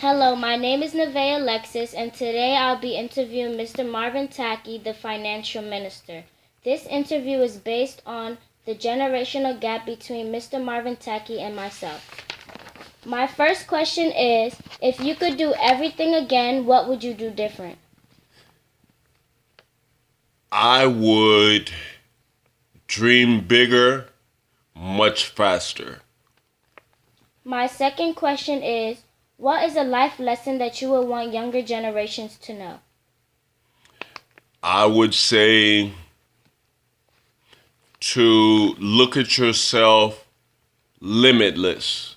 Hello, my name is Nevaeh Alexis, and today I'll be interviewing Mr. Marvin Tackie, the financial minister. This interview is based on the generational gap between Mr. Marvin Tackie and myself. My first question is, if you could do everything again, what would you do different? I would dream bigger, much faster. My second question is, what is a life lesson that you would want younger generations to know? I would say to look at yourself limitless.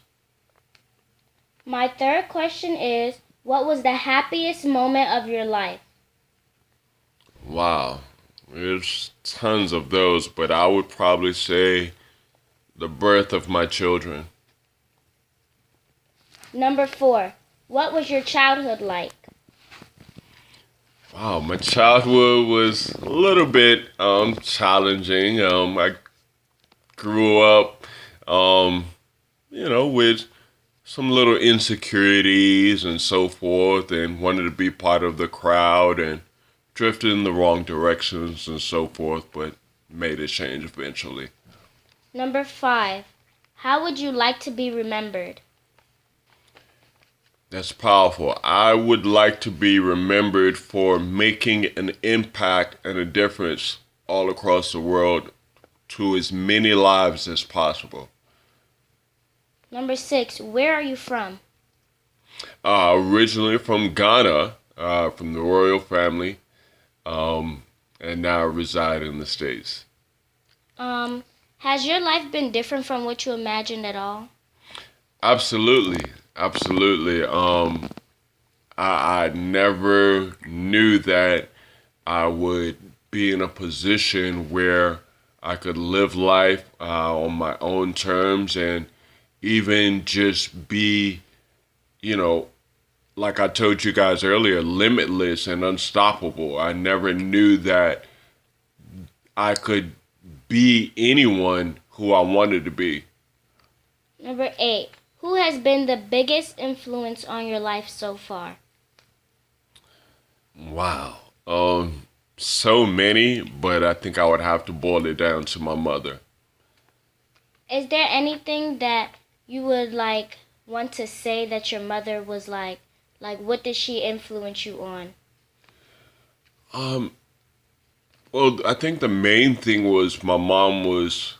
My third question is, what was the happiest moment of your life? Wow, there's tons of those, but I would probably say the birth of my children. Number 4, what was your childhood like? Wow, my childhood was a little bit challenging. I grew up, with some little insecurities and so forth, and wanted to be part of the crowd and drifted in the wrong directions and so forth, but made a change eventually. Number 5, how would you like to be remembered? That's powerful. I would like to be remembered for making an impact and a difference all across the world to as many lives as possible. Number 6, where are you from? Originally from Ghana, from the royal family, and now I reside in the States. Has your life been different from what you imagined at all? Absolutely. Absolutely. I never knew that I would be in a position where I could live life on my own terms and even just be, like I told you guys earlier, limitless and unstoppable. I never knew that I could be anyone who I wanted to be. Number 8, who has been the biggest influence on your life so far? Wow. So many, but I think I would have to boil it down to my mother. Is there anything that you would want to say that your mother was like what did she influence you on? Well, I think the main thing was my mom was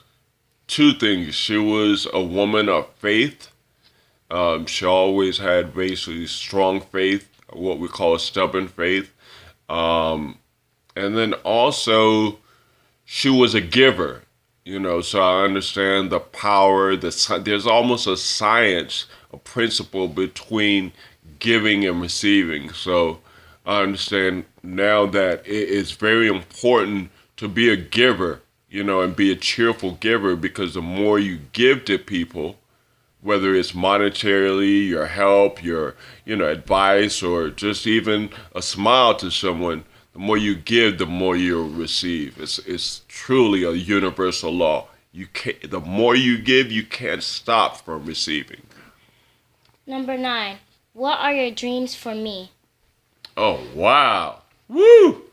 two things. She was a woman of faith. She always had basically strong faith, what we call stubborn faith. And then also, she was a giver, so I understand the power, there's almost a science, a principle between giving and receiving. So I understand now that it is very important to be a giver, and be a cheerful giver, because the more you give to people, whether it's monetarily, your help, your advice, or just even a smile to someone, the more you give, the more you'll receive. It's truly a universal law. The more you give, you can't stop from receiving. Number 9, what are your dreams for me? Oh, wow. Woo!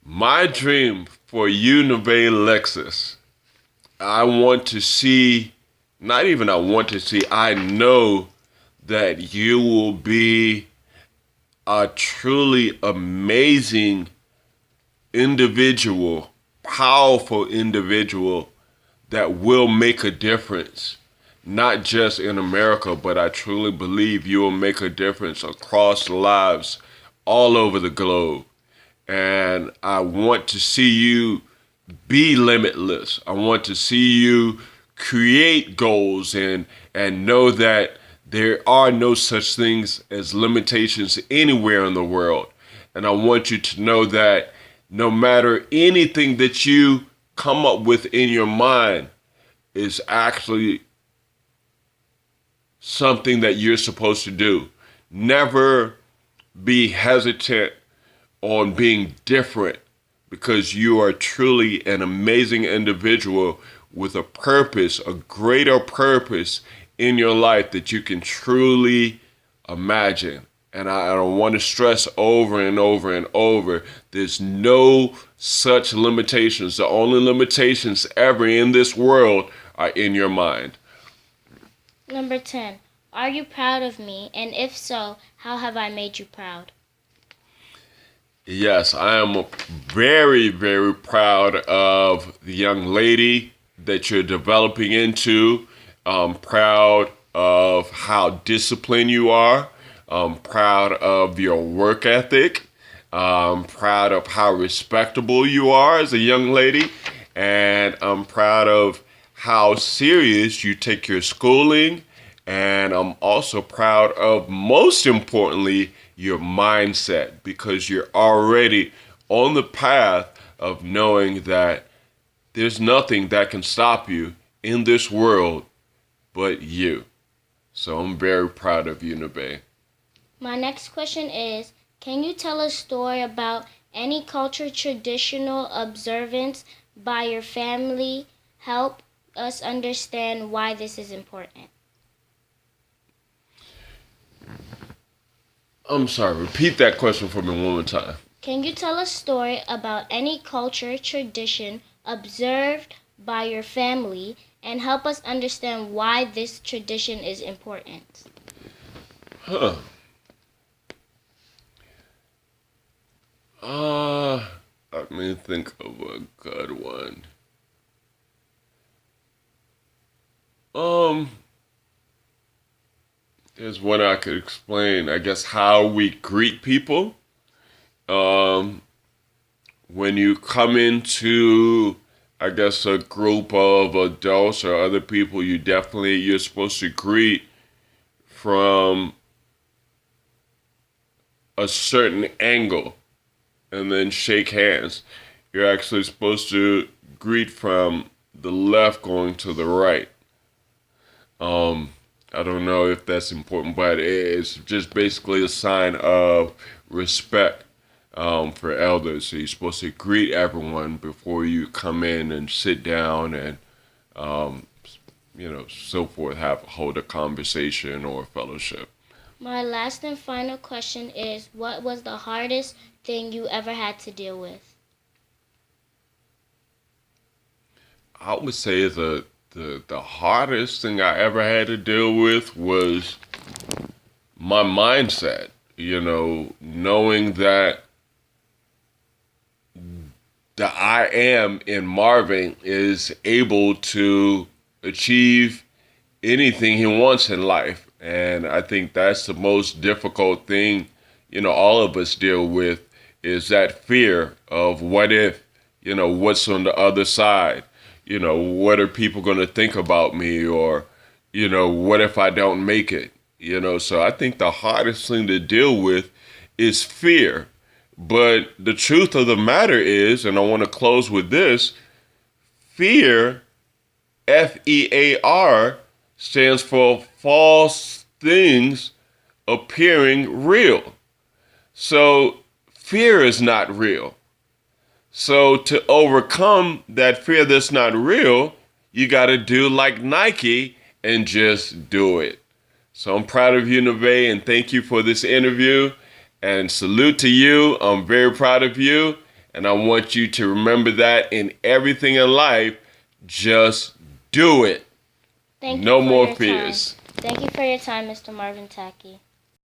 My dream for you, Nevaeh Alexis, I want to see, not even I want to see, I know that you will be a truly amazing individual, powerful individual that will make a difference, not just in America, but I truly believe you will make a difference across lives all over the globe. And I want to see you be limitless. I want to see you create goals and know that there are no such things as limitations anywhere in the world. And I want you to know that no matter anything that you come up with in your mind is actually something that you're supposed to do. Never be hesitant on being different, because you are truly an amazing individual with a purpose, a greater purpose in your life that you can truly imagine. And I don't want to stress over and over and over, there's no such limitations. The only limitations ever in this world are in your mind. Number 10. Are you proud of me? And if so, how have I made you proud? Yes, I am very, very proud of the young lady that you're developing into. I'm proud of how disciplined you are. I'm proud of your work ethic. I'm proud of how respectable you are as a young lady. And I'm proud of how serious you take your schooling. And I'm also proud of, most importantly, your mindset, because you're already on the path of knowing that there's nothing that can stop you in this world but you. So I'm very proud of you, Nevaeh. My next question is, can you tell a story about any culture traditional observance by your family? Help us understand why this is important. I'm sorry, repeat that question for me one more time. Can you tell a story about any culture tradition observed by your family and help us understand why this tradition is important? Huh. Let me think of a good one. There's one I could explain. I guess how we greet people. When you come into, I guess, a group of adults or other people, you're supposed to greet from a certain angle and then shake hands. You're actually supposed to greet from the left going to the right. I don't know if that's important, but it's just basically a sign of respect for elders. So you're supposed to greet everyone before you come in and sit down and, so forth, hold a conversation or fellowship. My last and final question is, what was the hardest thing you ever had to deal with? I would say the hardest thing I ever had to deal with was my mindset, knowing that the I am in Marvin is able to achieve anything he wants in life. And I think that's the most difficult thing, all of us deal with, is that fear of what if, what's on the other side. What are people going to think about me? Or, what if I don't make it? So I think the hardest thing to deal with is fear. But the truth of the matter is, and I want to close with this, fear, FEAR, stands for false things appearing real. So fear is not real. So to overcome that fear that's not real, you got to do like Nike and just do it. So I'm proud of you, Nevaeh, and thank you for this interview. And salute to you. I'm very proud of you. And I want you to remember that in everything in life, just do it. Thank No you for more your fears. time. Thank you for your time, Mr. Marvin Tackie.